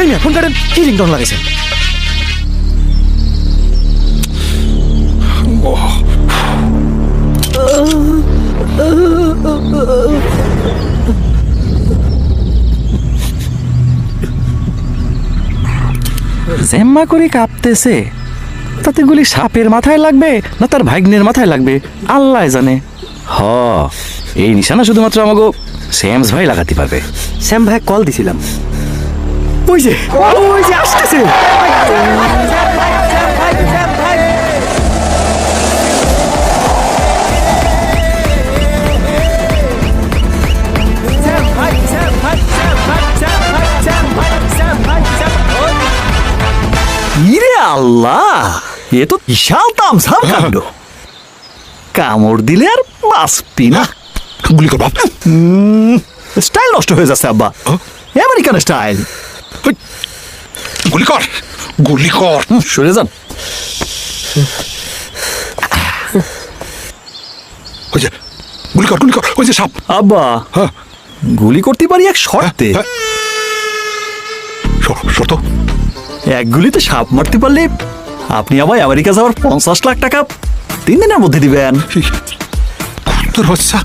এই মিয়া ফোন কাটেন, কি রিংটোন লাগাইছেন? জেম্মা করে কাঁপতেছে, তাতে গুলি সাপের মাথায় লাগবে না তার ভাগ্নের মাথায় লাগবে আল্লাহ জানে। হ, এই নিশানা শুধুমাত্র আমাকে শ্যামস ভাই লাগাতে পারবে। শ্যাম ভাই কল দিছিলাম। ওই যে আসতেছে। ইরে আল্লাহ, এ তো বিশাল তামসাম কাণ্ড। কামড় দিলে আর বাঁচবি না। গুলি কর বাপ। স্টাইল নষ্ট হয়ে যাচ্ছে আব্বা, আমেরিকান স্টাইল। গুলি কর, গুলি কর। সরে যান। ওই যে গুলি কর, গুলি কর। ওই যে সাপ। আব্বা, হ্যাঁ গুলি করতে পারি এক শর্তে। শর্ত? এক গুলিতে সাপ মারতে পারলে আপনি আমায় আমেরিকা যাওয়ার 50 লাখ টাকা 3 দিনের মধ্যে দিবেন। তোর বাচ্চা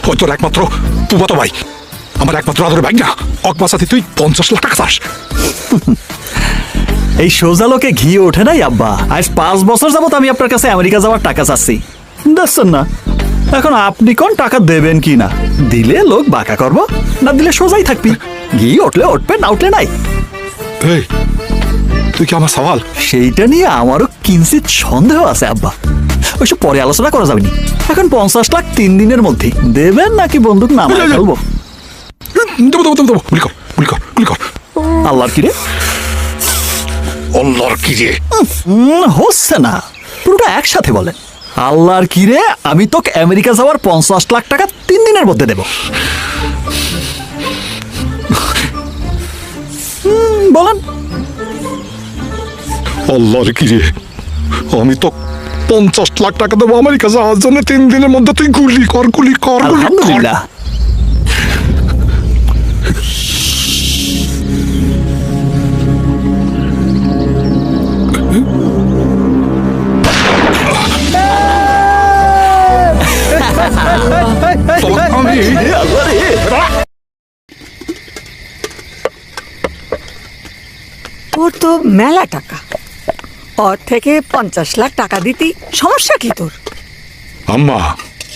ওই তোর একমাত্র পুবাতো ভাই, আমার একমাত্র আদরের ভাই না। অকবাসাতে তুই 50 লাখ টাকা চাস? এই সোজা লোকে ঘি ওঠে নাই আব্বা। আজ 5 বছর যাবত আমি আপনার কাছে আমেরিকা যাওয়ার টাকা চাচ্ছি, দেখছেন না? এখন আপনি কোন টাকা দেবেন কি না? দিলে লোক বাঁকা করবো, না দিলে সোজাই থাকবি। ঘি উঠলে উঠবে, না উঠলে নাই। এই তুই কি আমার সওয়াল? সেইটা নিয়ে আমারও কিঞ্চিত সন্দেহ আছে আব্বা, ওইসব পরে আলোচনা করা যাবে না। এখন 50 লাখ 3 দিনের মধ্যে দেবেন নাকি বন্দুক নামায় ফেলবো? দেবো দেবো দেবো। গুলি কর, গুলি কর, গুলি কর। আল্লাহর কিরে আল্লাহর কি রে? হচ্ছে না, পুরোটা একসাথে বলেন। আল্লাহর কিরে, আমি তোকে আমেরিকা যাওয়ার 50 লাখ টাকা 3 দিনের মধ্যে দেব। বলেন। আল্লাহর কি রে, আমি তো 50 লাখ টাকা দেবো আমেরিকা যাওয়ার জন্য 3 দিনের মধ্যে। তুই গুলি কর, গুলি কর, গুলি কর। আলহামদুলিল্লাহ। তোর তো মেলা টাকা, ওর থেকে 50 লাখ টাকা দিতি সমস্যা কি তোর? আম্মা